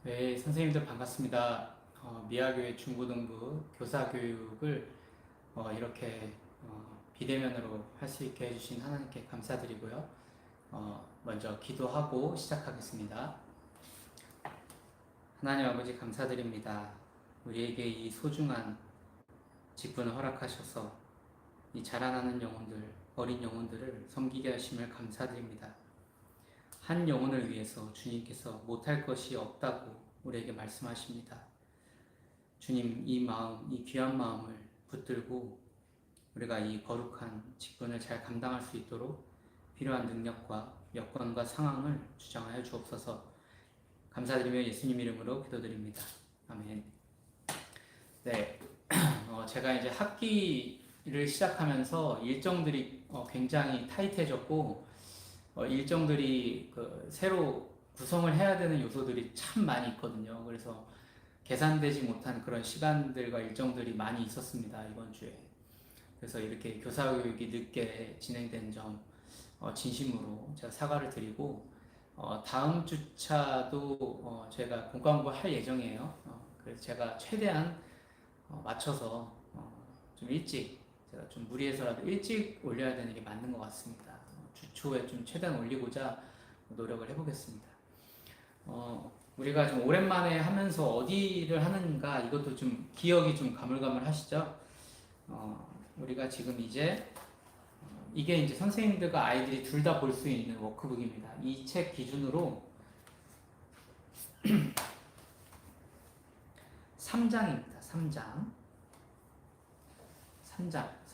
네, 선생님들 반갑습니다. 미아교회 중고등부 교사교육을 이렇게 비대면으로 할 수 있게 해주신 하나님께 감사드리고요. 먼저 기도하고 시작하겠습니다. 하나님 아버지 감사드립니다. 우리에게 이 소중한 직분을 허락하셔서 이 자라나는 영혼들, 어린 영혼들을 섬기게 하심을 감사드립니다. 한 영혼을 위해서 주님께서 못할 것이 없다고 우리에게 말씀하십니다. 주님, 이 마음, 이 귀한 마음을 붙들고 우리가 이 거룩한 직분을 잘 감당할 수 있도록 필요한 능력과 여건과 상황을 주장하여 주옵소서. 감사드리며 예수님 이름으로 기도드립니다. 아멘. 네, 제가 이제 학기를 시작하면서 일정들이 굉장히 타이트해졌고 일정들이 새로 구성을 해야 되는 요소들이 참 많이 있거든요. 그래서 계산되지 못한 그런 시간들과 일정들이 많이 있었습니다, 이번 주에. 그래서 이렇게 교사교육이 늦게 진행된 점 진심으로 제가 사과를 드리고 다음 주차도 제가 공과공부 할 예정이에요. 그래서 제가 최대한 맞춰서 좀 일찍, 제가 좀 무리해서라도 일찍 올려야 되는 게 맞는 것 같습니다. 주 초에 좀 최대한 올리고자 노력을 해보겠습니다. 우리가 좀 오랜만에 하면서 어디를 하는가, 이것도 좀 기억이 좀 가물가물하시죠? 우리가 지금 이제 이게 이제 선생님들과 아이들이 둘 다 볼 수 있는 워크북입니다. 이 책 기준으로 3장입니다.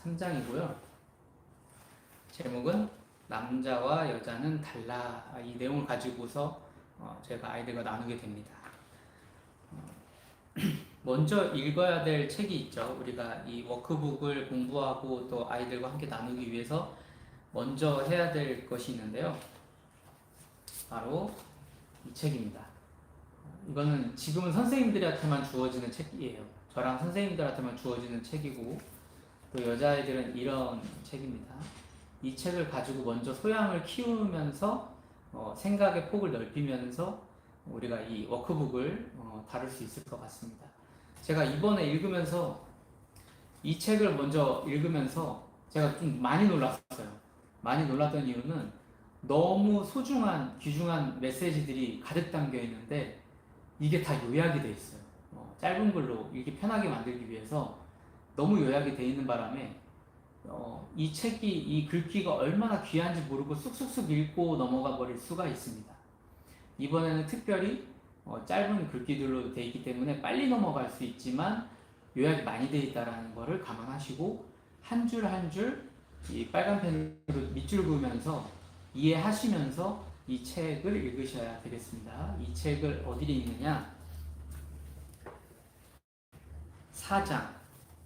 3장이고요. 제목은 남자와 여자는 달라. 이 내용을 가지고서 제가 아이들과 나누게 됩니다. 먼저 읽어야 될 책이 있죠. 우리가 이 워크북을 공부하고 또 아이들과 함께 나누기 위해서 먼저 해야 될 것이 있는데요. 바로 이 책입니다. 이거는 지금은 선생님들한테만 주어지는 책이에요. 저랑 선생님들한테만 주어지는 책이고 또 여자아이들은 이런 책입니다. 이 책을 가지고 먼저 소양을 키우면서 생각의 폭을 넓히면서 우리가 이 워크북을 다룰 수 있을 것 같습니다. 제가 이번에 읽으면서 이 책을 먼저 읽으면서 제가 좀 많이 놀랐어요. 많이 놀랐던 이유는 너무 소중한 귀중한 메시지들이 가득 담겨 있는데 이게 다 요약이 돼 있어요. 짧은 글로 읽기 편하게 만들기 위해서 너무 요약이 돼 있는 바람에 이 책이, 이 글귀가 얼마나 귀한지 모르고 쑥쑥쑥 읽고 넘어가 버릴 수가 있습니다. 이번에는 특별히 짧은 글귀들로 되어 있기 때문에 빨리 넘어갈 수 있지만 요약이 많이 되어 있다는 것을 감안하시고 한 줄 한 줄 이 빨간 펜으로 밑줄 그으면서 이해하시면서 이 책을 읽으셔야 되겠습니다. 이 책을 어디에 있느냐? 4장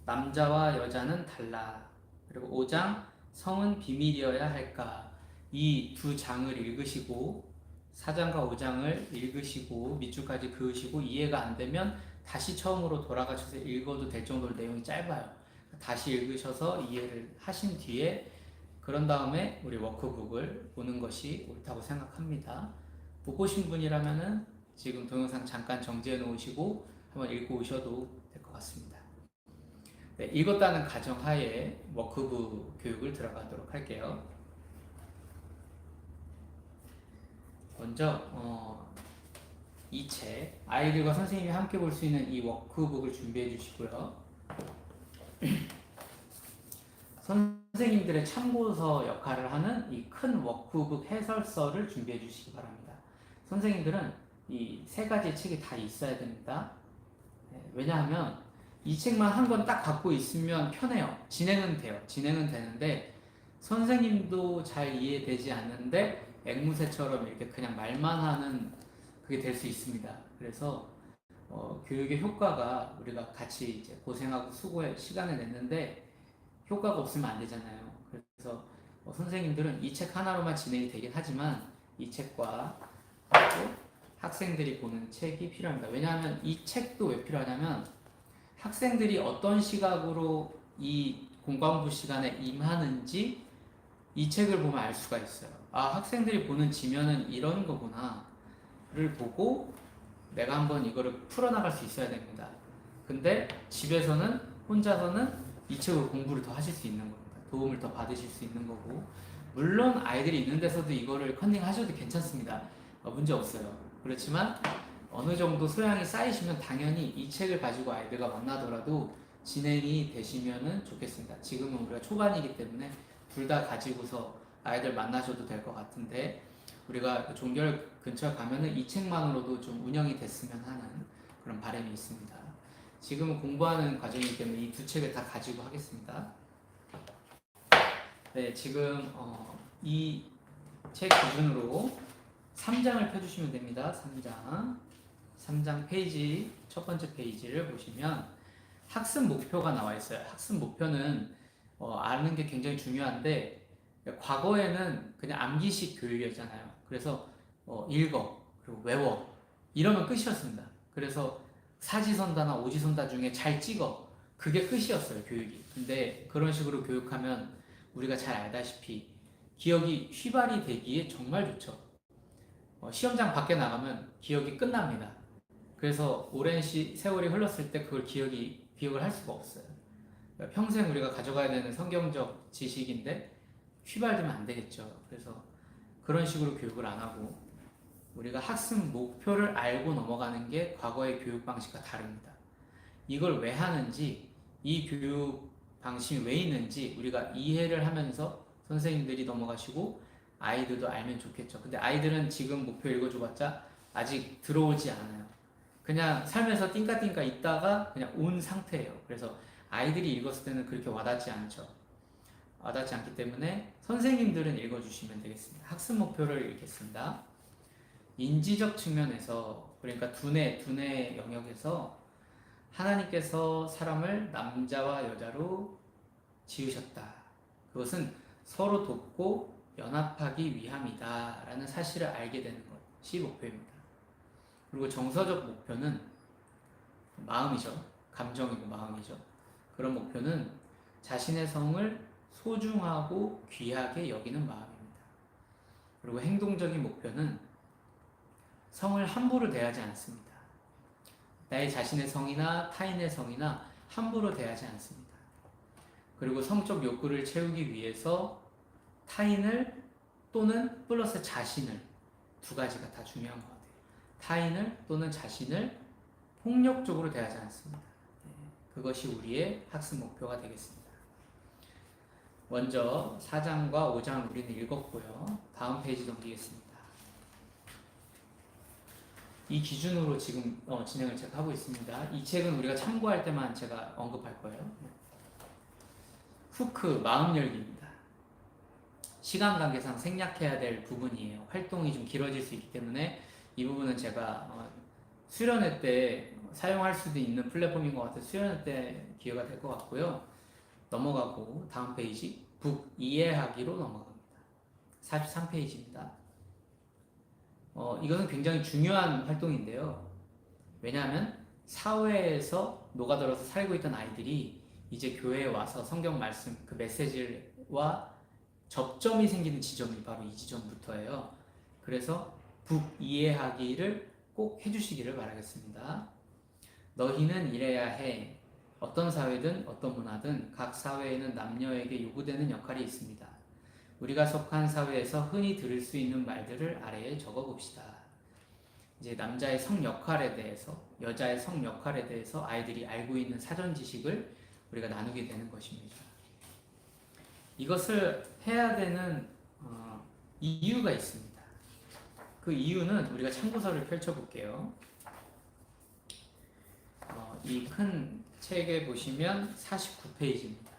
남자와 여자는 달라, 그리고 5장 성은 비밀이어야 할까, 이 두 장을 읽으시고 4장과 5장을 읽으시고 밑줄까지 그으시고 이해가 안 되면 다시 처음으로 돌아가셔서 읽어도 될 정도로 내용이 짧아요. 다시 읽으셔서 이해를 하신 뒤에 그런 다음에 우리 워크북을 보는 것이 옳다고 생각합니다. 못 보신 분이라면은 지금 동영상 잠깐 정지해 놓으시고 한번 읽고 오셔도 될 것 같습니다. 네, 읽었다는 가정하에 워크북 교육을 들어가도록 할게요. 먼저 이 책, 아이들과 선생님이 함께 볼 수 있는 이 워크북을 준비해 주시고요. 선생님들의 참고서 역할을 하는 이 큰 워크북 해설서를 준비해 주시기 바랍니다. 선생님들은 이 세 가지 책이 다 있어야 됩니다. 왜냐하면 이 책만 한 권 딱 갖고 있으면 편해요. 진행은 돼요. 진행은 되는데 선생님도 잘 이해되지 않는데 앵무새처럼 이렇게 그냥 말만 하는 그게 될 수 있습니다. 그래서 교육의 효과가 우리가 같이 이제 고생하고 수고해 시간을 냈는데 효과가 없으면 안 되잖아요. 그래서 선생님들은 이 책 하나로만 진행이 되긴 하지만 이 책과 또 학생들이 보는 책이 필요합니다. 왜냐하면 이 책도 왜 필요하냐면 학생들이 어떤 시각으로 이 공과공부 시간에 임하는지 이 책을 보면 알 수가 있어요. 아, 학생들이 보는 지면은 이런 거구나를 보고 내가 한번 이거를 풀어나갈 수 있어야 됩니다. 근데 집에서는 혼자서는 이 책으로 공부를 더 하실 수 있는 겁니다. 도움을 더 받으실 수 있는 거고, 물론 아이들이 있는 데서도 이거를 컨닝 하셔도 괜찮습니다. 문제 없어요. 그렇지만 어느 정도 소양이 쌓이시면 당연히 이 책을 가지고 아이들과 만나더라도 진행이 되시면 좋겠습니다. 지금은 우리가 초반이기 때문에 둘 다 가지고서 아이들 만나셔도 될 것 같은데, 우리가 종결 근처에 가면은 이 책만으로도 좀 운영이 됐으면 하는 그런 바람이 있습니다. 지금은 공부하는 과정이기 때문에 이 두 책을 다 가지고 하겠습니다. 네, 지금 이 책 기준으로 3장을 펴주시면 됩니다. 3장 페이지, 첫 번째 페이지를 보시면 학습 목표가 나와 있어요. 학습 목표는 아는 게 굉장히 중요한데, 과거에는 그냥 암기식 교육이었잖아요. 그래서 읽어, 그리고 외워, 이러면 끝이었습니다. 그래서 사지선다나 오지선다 중에 잘 찍어, 그게 끝이었어요, 교육이. 근데 그런 식으로 교육하면 우리가 잘 알다시피 기억이 휘발이 되기에 정말 좋죠. 시험장 밖에 나가면 기억이 끝납니다. 그래서 오랜 세월이 흘렀을 때 그걸 기억을 할 수가 없어요. 평생 우리가 가져가야 되는 성경적 지식인데 휘발되면 안 되겠죠. 그래서 그런 식으로 교육을 안 하고 우리가 학습 목표를 알고 넘어가는 게 과거의 교육 방식과 다릅니다. 이걸 왜 하는지, 이 교육 방식이 왜 있는지 우리가 이해를 하면서 선생님들이 넘어가시고 아이들도 알면 좋겠죠. 근데 아이들은 지금 목표 읽어줘봤자 아직 들어오지 않아요. 그냥 살면서 띵까띵까 있다가 그냥 온 상태예요. 그래서 아이들이 읽었을 때는 그렇게 와닿지 않죠. 와닿지 않기 때문에 선생님들은 읽어주시면 되겠습니다. 학습 목표를 읽겠습니다. 인지적 측면에서, 그러니까 두뇌 영역에서 하나님께서 사람을 남자와 여자로 지으셨다. 그것은 서로 돕고 연합하기 위함이다 라는 사실을 알게 되는 것이 목표입니다. 그리고 정서적 목표는 마음이죠. 감정이고 마음이죠. 그런 목표는 자신의 성을 소중하고 귀하게 여기는 마음입니다. 그리고 행동적인 목표는 성을 함부로 대하지 않습니다. 나의 자신의 성이나 타인의 성이나 함부로 대하지 않습니다. 그리고 성적 욕구를 채우기 위해서 타인을 또는 플러스 자신을, 두 가지가 다 중요한 것 같아요. 타인을 또는 자신을 폭력적으로 대하지 않습니다. 그것이 우리의 학습 목표가 되겠습니다. 먼저 4장과 5장 우리는 읽었고요. 다음 페이지 넘기겠습니다. 이 기준으로 지금 진행을 제가 하고 있습니다. 이 책은 우리가 참고할 때만 제가 언급할 거예요. 후크, 마음 열기입니다. 시간 관계상 생략해야 될 부분이에요. 활동이 좀 길어질 수 있기 때문에 이 부분은 제가 수련회 때 사용할 수도 있는 플랫폼인 것 같아서 수련회 때 기회가 될 것 같고요. 넘어가고 다음 페이지, 북 이해하기로 넘어갑니다. 43페이지입니다. 이것은 굉장히 중요한 활동인데요. 왜냐하면 사회에서 녹아들어서 살고 있던 아이들이 이제 교회에 와서 성경 말씀, 그 메시지와 접점이 생기는 지점이 바로 이 지점부터예요. 그래서 북 이해하기를 꼭 해주시기를 바라겠습니다. 너희는 이래야 해. 어떤 사회든 어떤 문화든 각 사회에는 남녀에게 요구되는 역할이 있습니다. 우리가 속한 사회에서 흔히 들을 수 있는 말들을 아래에 적어봅시다. 이제 남자의 성 역할에 대해서, 여자의 성 역할에 대해서 아이들이 알고 있는 사전 지식을 우리가 나누게 되는 것입니다. 이것을 해야 되는 이유가 있습니다. 그 이유는 우리가 참고서를 펼쳐볼게요. 이 큰 책에 보시면 49페이지입니다.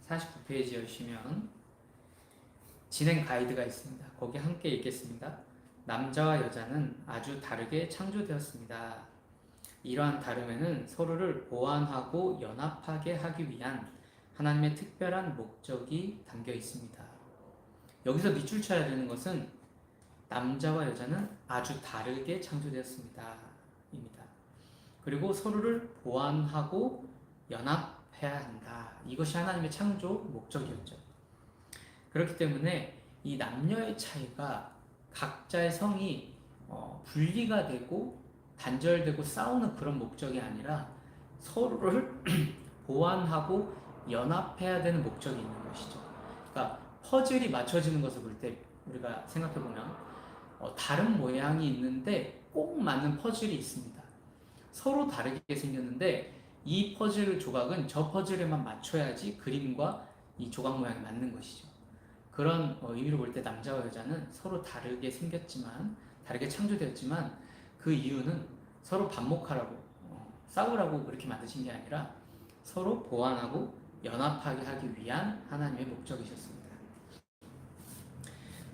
49페이지 여시면 진행 가이드가 있습니다. 거기 함께 읽겠습니다. 남자와 여자는 아주 다르게 창조되었습니다. 이러한 다름에는 서로를 보완하고 연합하게 하기 위한 하나님의 특별한 목적이 담겨 있습니다. 여기서 밑줄 쳐야 되는 것은 남자와 여자는 아주 다르게 창조되었습니다. 입니다. 그리고 서로를 보완하고 연합해야 한다. 이것이 하나님의 창조 목적이었죠. 그렇기 때문에 이 남녀의 차이가 각자의 성이 분리가 되고 단절되고 싸우는 그런 목적이 아니라 서로를 보완하고 연합해야 되는 목적이 있는 것이죠. 그러니까 퍼즐이 맞춰지는 것을 볼 때 우리가 생각해보면 다른 모양이 있는데 꼭 맞는 퍼즐이 있습니다. 서로 다르게 생겼는데 이 퍼즐 조각은 저 퍼즐에만 맞춰야지 그림과 이 조각 모양이 맞는 것이죠. 그런 의미로 볼 때 남자와 여자는 서로 다르게 생겼지만, 다르게 창조되었지만 그 이유는 서로 반목하라고 싸우라고 그렇게 만드신 게 아니라 서로 보완하고 연합하게 하기 위한 하나님의 목적이셨습니다.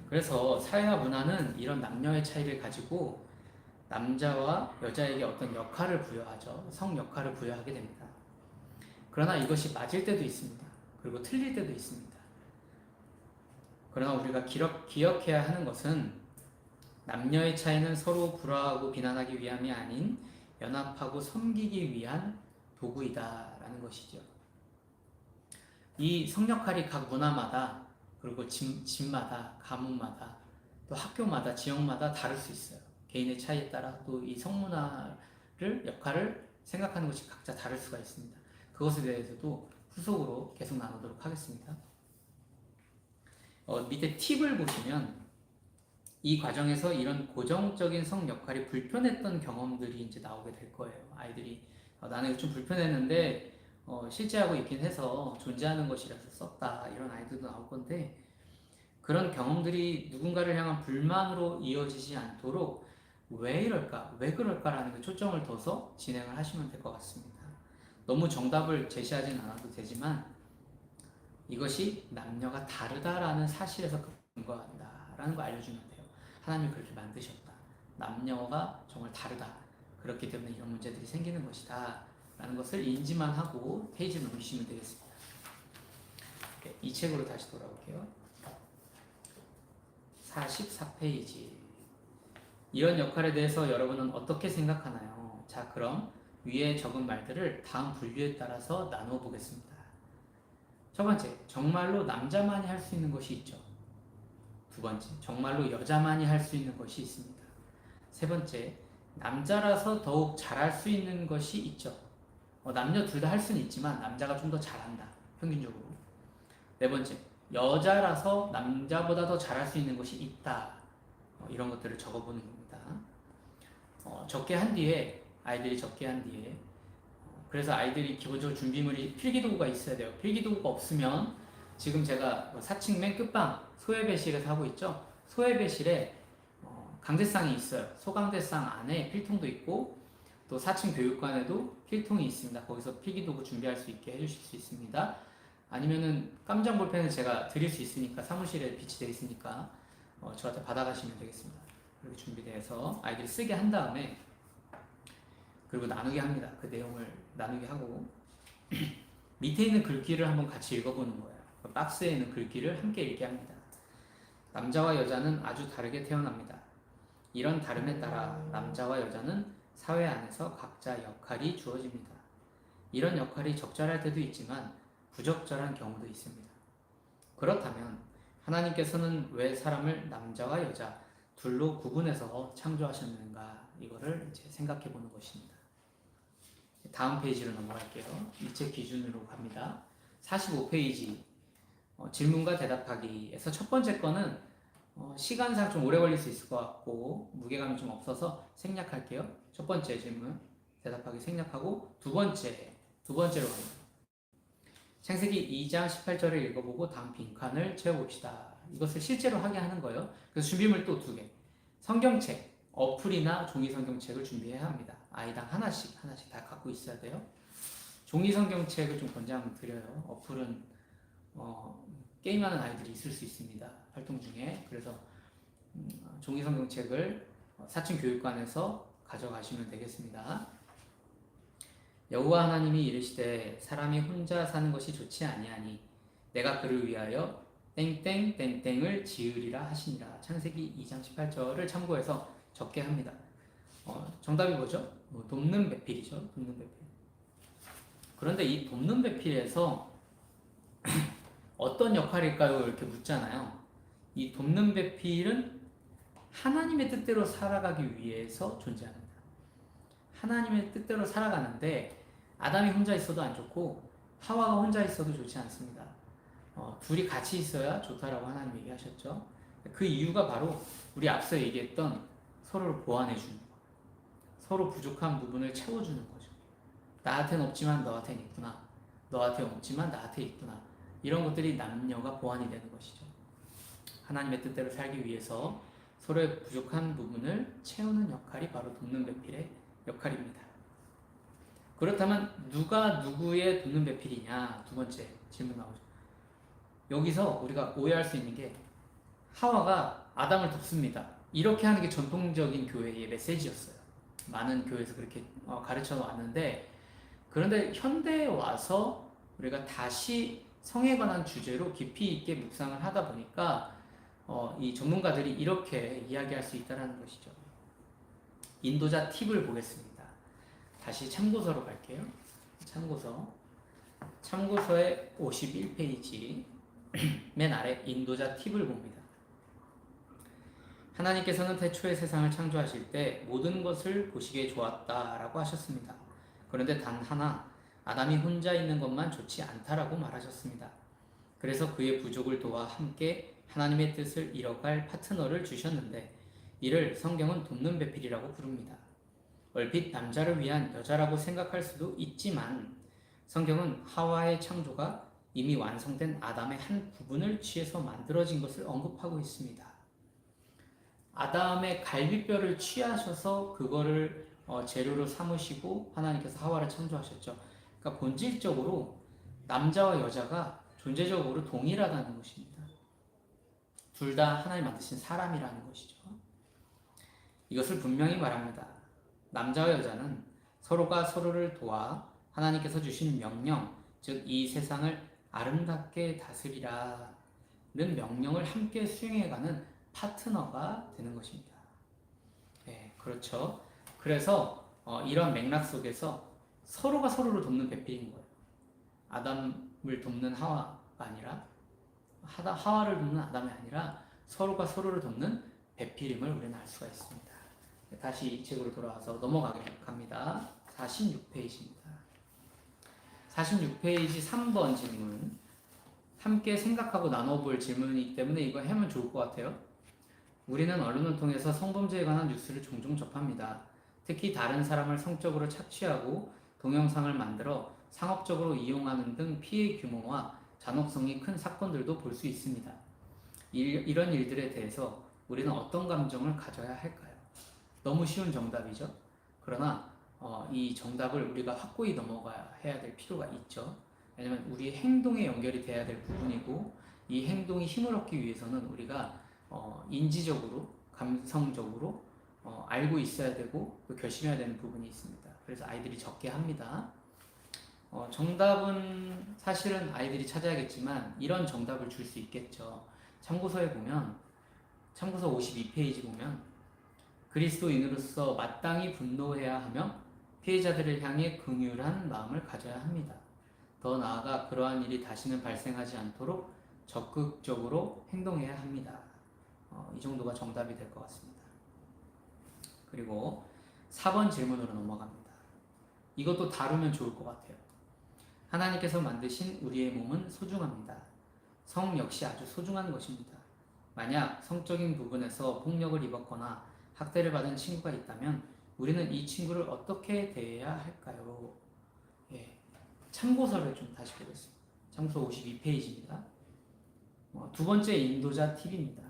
그래서 사회와 문화는 이런 남녀의 차이를 가지고 남자와 여자에게 어떤 역할을 부여하죠. 성 역할을 부여하게 됩니다. 그러나 이것이 맞을 때도 있습니다. 그리고 틀릴 때도 있습니다. 그러나 우리가 기억해야 하는 것은 남녀의 차이는 서로 불화하고 비난하기 위함이 아닌 연합하고 섬기기 위한 도구이다라는 것이죠. 이 성역할이 각 문화마다 그리고 집마다 가문마다 또 학교마다 지역마다 다를 수 있어요. 개인의 차이에 따라 또 이 성문화를 역할을 생각하는 것이 각자 다를 수가 있습니다. 그것에 대해서도 후속으로 계속 나누도록 하겠습니다. 밑에 팁을 보시면 이 과정에서 이런 고정적인 성 역할이 불편했던 경험들이 이제 나오게 될 거예요. 아이들이 나는 이거 좀 불편했는데 실제하고 있긴 해서 존재하는 것이라서 썼다 이런 아이들도 나올 건데 그런 경험들이 누군가를 향한 불만으로 이어지지 않도록 왜 이럴까, 왜 그럴까라는 초점을 둬서 진행을 하시면 될 것 같습니다. 너무 정답을 제시하진 않아도 되지만 이것이 남녀가 다르다라는 사실에서 근거한다라는 거 알려주면 돼요. 하나님이 그렇게 만드셨다. 남녀가 정말 다르다. 그렇기 때문에 이런 문제들이 생기는 것이다. 라는 것을 인지만 하고 페이지를 넘기시면 되겠습니다. 이 책으로 다시 돌아올게요. 44페이지. 이런 역할에 대해서 여러분은 어떻게 생각하나요? 자, 그럼 위에 적은 말들을 다음 분류에 따라서 나누어 보겠습니다. 첫 번째, 정말로 남자만이 할 수 있는 것이 있죠. 두 번째, 정말로 여자만이 할 수 있는 것이 있습니다. 세 번째, 남자라서 더욱 잘할 수 있는 것이 있죠. 남녀 둘 다 할 수는 있지만 남자가 좀 더 잘한다. 평균적으로. 네 번째, 여자라서 남자보다 더 잘할 수 있는 것이 있다. 이런 것들을 적어보는 겁니다. 적게 한 뒤에 아이들이 적게 한 뒤에 그래서 아이들이 기본적으로 준비물이 필기도구가 있어야 돼요. 필기도구가 없으면 지금 제가 4층 맨 끝방 소외배실에서 하고 있죠. 소외배실에 강제상이 있어요. 소강제상 안에 필통도 있고 또 4층 교육관에도 필통이 있습니다. 거기서 필기도구 준비할 수 있게 해주실 수 있습니다. 아니면은 깜장 볼펜을 제가 드릴 수 있으니까 사무실에 비치되어 있으니까 저한테 받아가시면 되겠습니다. 그렇게 준비돼서 아이들이 쓰게 한 다음에 그리고 나누게 합니다. 그 내용을 나누게 하고 밑에 있는 글귀를 한번 같이 읽어보는 거예요. 박스에 있는 글귀를 함께 읽게 합니다. 남자와 여자는 아주 다르게 태어납니다. 이런 다름에 따라 남자와 여자는 사회 안에서 각자 역할이 주어집니다. 이런 역할이 적절할 때도 있지만 부적절한 경우도 있습니다. 그렇다면 하나님께서는 왜 사람을 남자와 여자 둘로 구분해서 창조하셨는가 이거를 이제 생각해 보는 것입니다. 다음 페이지로 넘어갈게요. 이 책 기준으로 갑니다. 45페이지 질문과 대답하기에서 첫 번째 거는 시간상 좀 오래 걸릴 수 있을 것 같고 무게감이 좀 없어서 생략할게요. 첫 번째 질문 대답하기 생략하고 두 번째로 갑니다. 창세기 2장 18절을 읽어보고 다음 빈칸을 채워봅시다. 이것을 실제로 하게 하는 거예요. 그래서 준비물 또 2개. 성경책, 어플이나 종이 성경책을 준비해야 합니다. 아이당 하나씩 다 갖고 있어야 돼요. 종이 성경책을 좀 권장드려요. 어플은 게임하는 아이들이 있을 수 있습니다. 활동 중에. 그래서 종이 성경책을 4층 교육관에서 가져가시면 되겠습니다. 여호와 하나님이 이르시되 사람이 혼자 사는 것이 좋지 아니하니 내가 그를 위하여 땡땡땡땡을 지으리라 하시니라. 창세기 2장 18절을 참고해서 적게 합니다. 정답이 뭐죠? 돕는 배필이죠. 돕는 배필. 그런데 이 돕는 배필에서 어떤 역할일까요? 이렇게 묻잖아요. 이 돕는 배필은 하나님의 뜻대로 살아가기 위해서 존재합니다. 하나님의 뜻대로 살아가는데 아담이 혼자 있어도 안 좋고 하와가 혼자 있어도 좋지 않습니다. 둘이 같이 있어야 좋다라고 하나님 얘기하셨죠. 그 이유가 바로 우리 앞서 얘기했던 서로를 보완해 주는 거, 서로 부족한 부분을 채워주는 거죠. 나한테는 없지만 너한테는 있구나, 너한테 없지만 나한테 있구나, 이런 것들이 남녀가 보완이 되는 것이죠. 하나님의 뜻대로 살기 위해서 서로의 부족한 부분을 채우는 역할이 바로 돕는 배필의 역할입니다. 그렇다면 누가 누구의 돕는 배필이냐? 두 번째 질문 나오죠. 여기서 우리가 오해할 수 있는 게 하와가 아담을 돕습니다. 이렇게 하는 게 전통적인 교회의 메시지였어요. 많은 교회에서 그렇게 가르쳐 왔는데, 그런데 현대에 와서 우리가 다시 성에 관한 주제로 깊이 있게 묵상을 하다 보니까 이 전문가들이 이렇게 이야기할 수 있다는 것이죠. 인도자 팁을 보겠습니다. 다시 참고서로 갈게요. 참고서의 51페이지 맨 아래 인도자 팁을 봅니다. 하나님께서는 태초에 세상을 창조하실 때 모든 것을 보시기에 좋았다라고 하셨습니다. 그런데 단 하나, 아담이 혼자 있는 것만 좋지 않다라고 말하셨습니다. 그래서 그의 부족을 도와 함께 하나님의 뜻을 이뤄갈 파트너를 주셨는데, 이를 성경은 돕는 배필이라고 부릅니다. 얼핏 남자를 위한 여자라고 생각할 수도 있지만 성경은 하와의 창조가 이미 완성된 아담의 한 부분을 취해서 만들어진 것을 언급하고 있습니다. 아담의 갈비뼈를 취하셔서 그거를 재료로 삼으시고 하나님께서 하와를 창조하셨죠. 그러니까 본질적으로 남자와 여자가 존재적으로 동일하다는 것입니다. 둘 다 하나님 만드신 사람이라는 것이죠. 이것을 분명히 말합니다. 남자와 여자는 서로가 서로를 도와 하나님께서 주신 명령, 즉 이 세상을 아름답게 다스리라는 명령을 함께 수행해가는 파트너가 되는 것입니다. 네, 그렇죠. 그래서 이런 맥락 속에서 서로가 서로를 돕는 배필인 거예요. 아담을 돕는 하와가 아니라 하와를 돕는 아담이 아니라 서로가 서로를 돕는 배필임을 우리는 알 수가 있습니다. 다시 이 책으로 돌아와서 넘어갑니다. 46페이지입니다. 46페이지 3번 질문. 함께 생각하고 나눠볼 질문이기 때문에 이거 하면 좋을 것 같아요. 우리는 언론을 통해서 성범죄에 관한 뉴스를 종종 접합니다. 특히 다른 사람을 성적으로 착취하고 동영상을 만들어 상업적으로 이용하는 등 피해 규모와 잔혹성이 큰 사건들도 볼 수 있습니다. 이런 일들에 대해서 우리는 어떤 감정을 가져야 할까요? 너무 쉬운 정답이죠. 그러나 이 정답을 우리가 확고히 넘어가야 해야 될 필요가 있죠. 왜냐하면 우리의 행동에 연결이 돼야 될 부분이고, 이 행동이 힘을 얻기 위해서는 우리가 인지적으로, 감성적으로 알고 있어야 되고 또 결심해야 되는 부분이 있습니다. 그래서 아이들이 적게 합니다. 정답은 사실은 아이들이 찾아야겠지만 이런 정답을 줄 수 있겠죠. 참고서에 보면, 참고서 52페이지 보면 그리스도인으로서 마땅히 분노해야 하며 피해자들을 향해 긍휼한 마음을 가져야 합니다. 더 나아가 그러한 일이 다시는 발생하지 않도록 적극적으로 행동해야 합니다. 이 정도가 정답이 될 것 같습니다. 그리고 4번 질문으로 넘어갑니다. 이것도 다루면 좋을 것 같아요. 하나님께서 만드신 우리의 몸은 소중합니다. 성 역시 아주 소중한 것입니다. 만약 성적인 부분에서 폭력을 입었거나 학대를 받은 친구가 있다면 우리는 이 친구를 어떻게 대해야 할까요? 참고서를 좀 다시 보겠습니다. 참고서 52페이지입니다. 두 번째 인도자 팁입니다.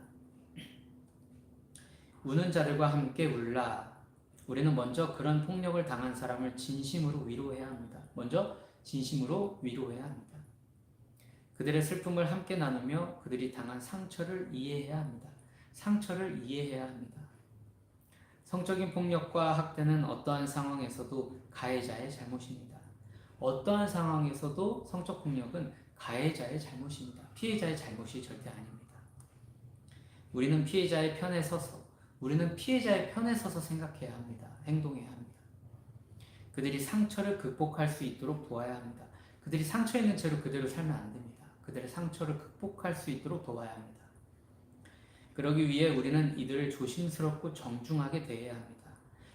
우는 자들과 함께 울라. 우리는 먼저 그런 폭력을 당한 사람을 진심으로 위로해야 합니다. 먼저 진심으로 위로해야 합니다. 그들의 슬픔을 함께 나누며 그들이 당한 상처를 이해해야 합니다. 상처를 이해해야 합니다. 성적인 폭력과 학대는 어떠한 상황에서도 가해자의 잘못입니다. 어떠한 상황에서도 성적 폭력은 가해자의 잘못입니다. 피해자의 잘못이 절대 아닙니다. 우리는 피해자의 편에 서서 생각해야 합니다. 행동해야 합니다. 그들이 상처를 극복할 수 있도록 도와야 합니다. 그들이 상처 있는 채로 그대로 살면 안 됩니다. 그들의 상처를 극복할 수 있도록 도와야 합니다. 그러기 위해 우리는 이들을 조심스럽고 정중하게 대해야 합니다.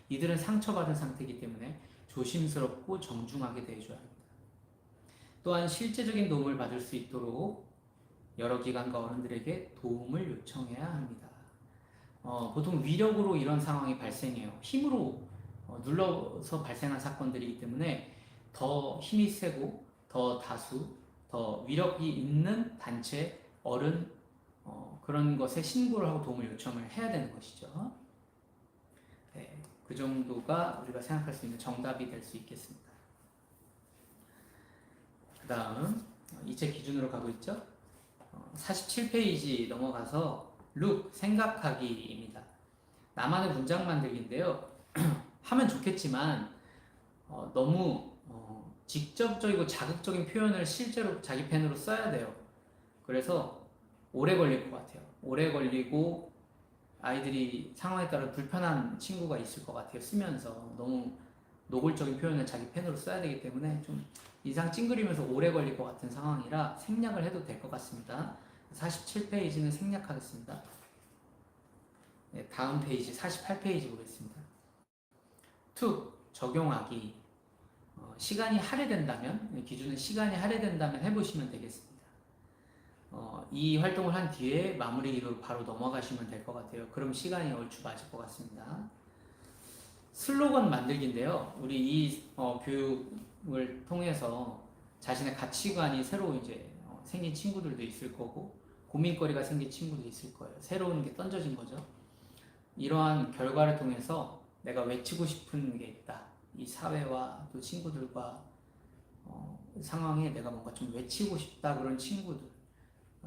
이들은 상처받은 상태이기 때문에 조심스럽고 정중하게 대해줘야 합니다. 또한 실제적인 도움을 받을 수 있도록 여러 기관과 어른들에게 도움을 요청해야 합니다. 보통 위력으로 이런 상황이 발생해요. 힘으로 눌러서 발생한 사건들이기 때문에 더 힘이 세고 더 다수, 더 위력이 있는 단체, 어른, 그런 것에 신고를 하고 도움을 요청을 해야 되는 것이죠. 네, 그 정도가 우리가 생각할 수 있는 정답이 될 수 있겠습니다. 그 다음 이 책 기준으로 가고 있죠. 47페이지 넘어가서 룩, 생각하기입니다. 나만의 문장 만들기인데요. 하면 좋겠지만 너무 직접적이고 자극적인 표현을 실제로 자기 펜으로 써야 돼요. 그래서 오래 걸릴 것 같아요. 오래 걸리고 아이들이 상황에 따라 불편한 친구가 있을 것 같아요. 쓰면서 너무 노골적인 표현을 자기 펜으로 써야 되기 때문에 좀 이상 찡그리면서 오래 걸릴 것 같은 상황이라 생략을 해도 될 것 같습니다. 47페이지는 생략하겠습니다. 네, 다음 페이지 48페이지 보겠습니다. 툭 적용하기. 시간이 할애된다면, 기준은 시간이 할애된다면 해보시면 되겠습니다. 이 활동을 한 뒤에 마무리로 바로 넘어가시면 될 것 같아요. 그럼 시간이 얼추 맞을 것 같습니다. 슬로건 만들기인데요. 우리 이 교육을 통해서 자신의 가치관이 새로 이제 생긴 친구들도 있을 거고, 고민거리가 생긴 친구도 있을 거예요. 새로운 게 던져진 거죠. 이러한 결과를 통해서 내가 외치고 싶은 게 있다. 이 사회와 또 친구들과 상황에 내가 뭔가 좀 외치고 싶다 그런 친구들,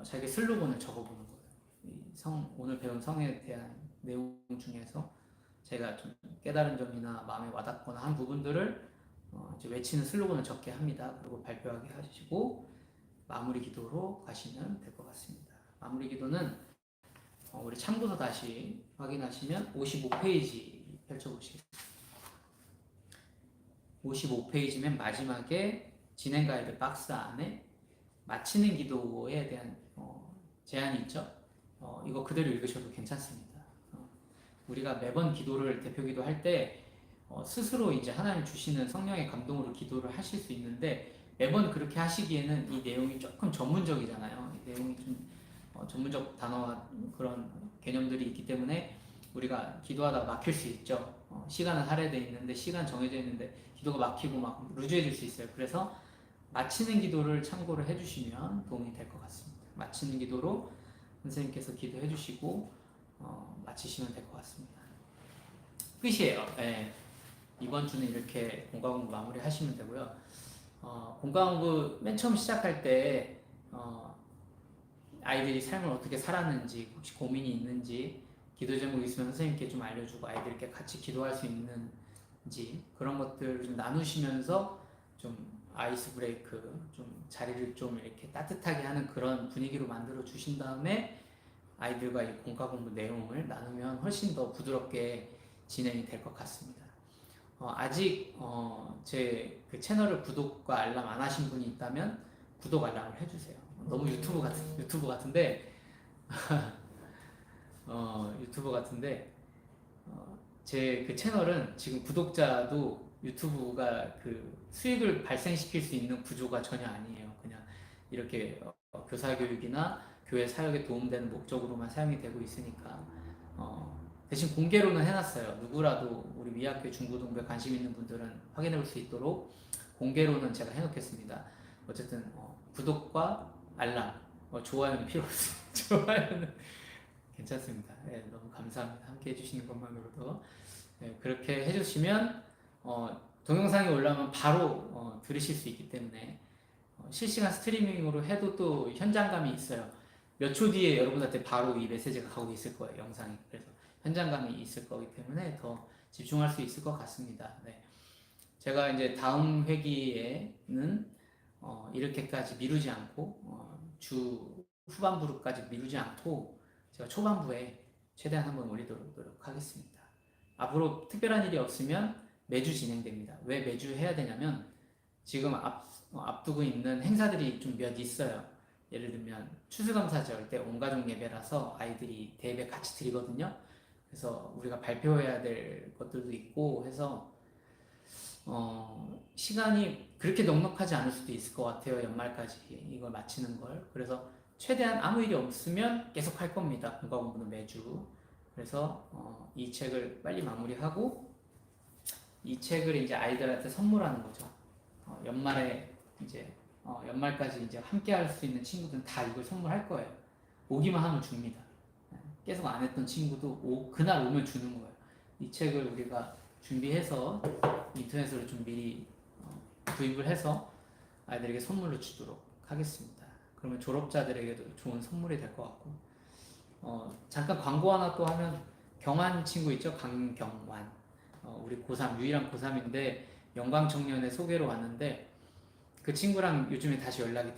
자기 슬로건을 적어보는 거예요. 오늘 배운 성에 대한 내용 중에서 제가 좀 깨달은 점이나 마음에 와닿거나 한 부분들을 이제 외치는 슬로건을 적게 합니다. 그리고 발표하게 하시고 마무리 기도로 가시면 될 것 같습니다. 마무리 기도는 우리 참고서 다시 확인하시면 55페이지 펼쳐보시겠습니다. 55페이지 맨 마지막에 진행 가이드 박스 안에 마치는 기도에 대한 제안이 있죠. 이거 그대로 읽으셔도 괜찮습니다. 우리가 매번 기도를 대표 기도할 때 스스로 이제 하나님 주시는 성령의 감동으로 기도를 하실 수 있는데 매번 그렇게 하시기에는 이 내용이 조금 전문적이잖아요. 이 내용이 좀 전문적 단어와 그런 개념들이 있기 때문에 우리가 기도하다가 막힐 수 있죠. 시간은 할애되어 있는데 시간 정해져 있는데 기도가 막히고 막 루즈해질 수 있어요. 그래서 마치는 기도를 참고를 해주시면 도움이 될 것 같습니다. 마치는 기도로 선생님께서 기도해 주시고 마치시면 될 것 같습니다. 끝이에요. 네. 이번 주는 이렇게 공과 공부 마무리 하시면 되고요. 공과 공부 맨 처음 시작할 때 아이들이 삶을 어떻게 살았는지, 혹시 고민이 있는지, 기도 제목이 있으면 선생님께 좀 알려주고 아이들께 같이 기도할 수 있는지 그런 것들을 좀 나누시면서 좀 아이스 브레이크, 좀 자리를 좀 이렇게 따뜻하게 하는 그런 분위기로 만들어 주신 다음에 아이들과 이 공과 공부 내용을 나누면 훨씬 더 부드럽게 진행이 될 것 같습니다. 아직 제 그 채널을 구독과 알람 안 하신 분이 있다면 구독 알람을 해주세요. 너무 유튜브 같은데 유튜브 같은데 제 그 채널은 지금 구독자도 유튜브가 그 수익을 발생시킬 수 있는 구조가 전혀 아니에요. 그냥 이렇게 교사 교육이나 교회 사역에 도움되는 목적으로만 사용이 되고 있으니까 대신 공개로는 해놨어요. 누구라도 우리 미학교 중고등부에 관심 있는 분들은 확인해 볼 수 있도록 공개로는 제가 해놓겠습니다. 어쨌든 구독과 알람, 좋아요는 필요 없습니다. 좋아요는 괜찮습니다. 네, 너무 감사합니다. 함께 해주시는 것만으로도. 네, 그렇게 해주시면 동영상이 올라오면 바로 들으실 수 있기 때문에 실시간 스트리밍으로 해도 또 현장감이 있어요. 몇 초 뒤에 여러분한테 바로 이 메시지가 가고 있을 거예요. 영상이. 그래서 현장감이 있을 거기 때문에 더 집중할 수 있을 것 같습니다. 네. 제가 이제 다음 회기에는 이렇게까지 미루지 않고 주 후반부까지 미루지 않고 제가 초반부에 최대한 한번 올리도록 노력하겠습니다. 앞으로 특별한 일이 없으면 매주 진행됩니다. 왜 매주 해야 되냐면 지금 앞두고 있는 행사들이 좀 몇 있어요. 예를 들면 추수감사절 때 온가족 예배라서 아이들이 대예배 같이 드리거든요. 그래서 우리가 발표해야 될 것들도 있고 해서 시간이 그렇게 넉넉하지 않을 수도 있을 것 같아요. 연말까지 이걸 마치는 걸. 그래서 최대한 아무 일이 없으면 계속 할 겁니다. 국가 공부는 매주. 그래서 이 책을 빨리 마무리하고 이 책을 이제 아이들한테 선물하는 거죠. 연말에 이제 연말까지 이제 함께 할 수 있는 친구들은 다 이걸 선물할 거예요. 오기만 하면 줍니다. 계속 안 했던 친구도 그날 오면 주는 거예요. 이 책을 우리가 준비해서 인터넷으로 좀 미리 구입을 해서 아이들에게 선물로 주도록 하겠습니다. 그러면 졸업자들에게도 좋은 선물이 될 것 같고 잠깐 광고 하나 또 하면 경환 친구 있죠? 강경환 우리 고3 유일한 고3인데 영광청년의 소개로 왔는데 그 친구랑 요즘에 다시 연락이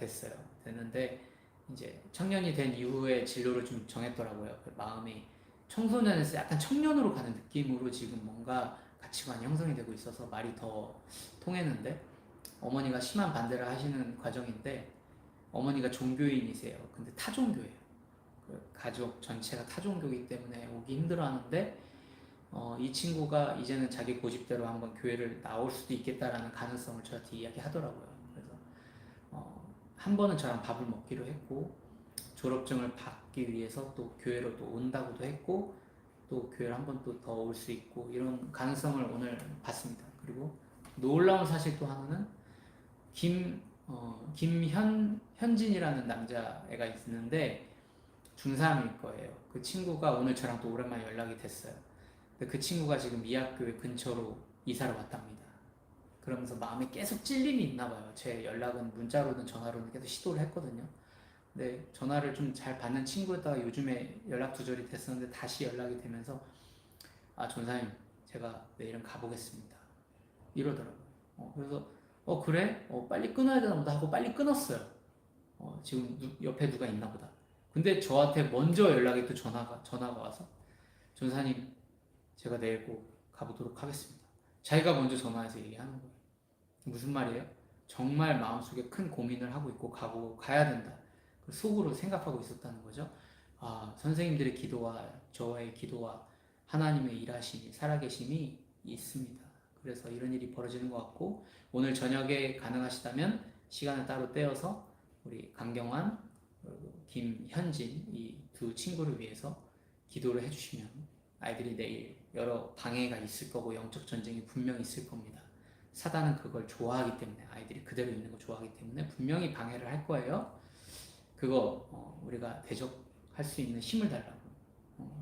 됐는데 이제 청년이 된 이후에 진로를 좀 정했더라고요. 그 마음이 청소년에서 약간 청년으로 가는 느낌으로 지금 뭔가 가치관이 형성이 되고 있어서 말이 더 통했는데 어머니가 심한 반대를 하시는 과정인데 어머니가 종교인이세요. 근데 타종교예요. 그 가족 전체가 타종교이기 때문에 오기 힘들어하는데 이 친구가 이제는 자기 고집대로 한번 교회를 나올 수도 있겠다라는 가능성을 저한테 이야기하더라고요. 그래서 한 번은 저랑 밥을 먹기로 했고 졸업증을 받기 위해서 또 교회로 또 온다고도 했고 또 교회를 한 번 또 더 올 수 있고 이런 가능성을 오늘 봤습니다. 그리고 놀라운 사실 또 하나는 현진이라는 남자애가 있는데 중3일 거예요. 그 친구가 오늘 저랑 또 오랜만에 연락이 됐어요. 근데 그 친구가 지금 미학교회 근처로 이사를 왔답니다. 그러면서 마음에 계속 찔림이 있나 봐요. 제 연락은 문자로든 전화로든 계속 시도를 했거든요. 근데 전화를 좀 잘 받는 친구였다가 요즘에 연락 두절이 됐었는데 다시 연락이 되면서 전사님 제가 내일은 가보겠습니다. 이러더라고요. 그래서 그래? 빨리 끊어야 되나 보다 하고 빨리 끊었어요. 지금 옆에 누가 있나 보다. 근데 저한테 먼저 연락이 또 전화가 와서 전사님 제가 내일 꼭 가보도록 하겠습니다. 자기가 먼저 전화해서 얘기하는 거예요. 무슨 말이에요? 정말 마음속에 큰 고민을 하고 있고 가야 된다. 속으로 생각하고 있었다는 거죠. 선생님들의 기도와 저의 기도와 하나님의 일하심이 살아계심이 있습니다. 그래서 이런 일이 벌어지는 것 같고 오늘 저녁에 가능하시다면 시간을 따로 떼어서 우리 강경환 그리고 김현진 이 두 친구를 위해서 기도를 해주시면 아이들이 내일 여러 방해가 있을 거고 영적 전쟁이 분명히 있을 겁니다. 사단은 그걸 좋아하기 때문에 아이들이 그대로 있는 거 좋아하기 때문에 분명히 방해를 할 거예요. 그거 우리가 대적할 수 있는 힘을 달라고.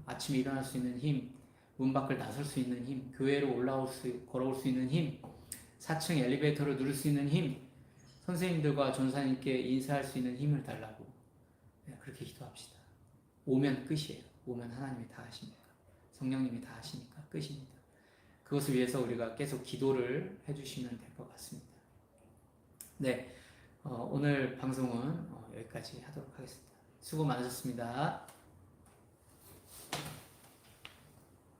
아침에 일어날 수 있는 힘, 문 밖을 나설 수 있는 힘, 교회로 걸어올 수 있는 힘, 4층 엘리베이터를 누를 수 있는 힘, 선생님들과 전사님께 인사할 수 있는 힘을 달라고. 그렇게 기도합시다. 오면 끝이에요. 오면 하나님이 다 하시니까. 성령님이 다 하시니까 끝입니다. 그것을 위해서 우리가 계속 기도를 해주시면 될 것 같습니다. 네, 오늘 방송은 여기까지 하도록 하겠습니다. 수고 많으셨습니다.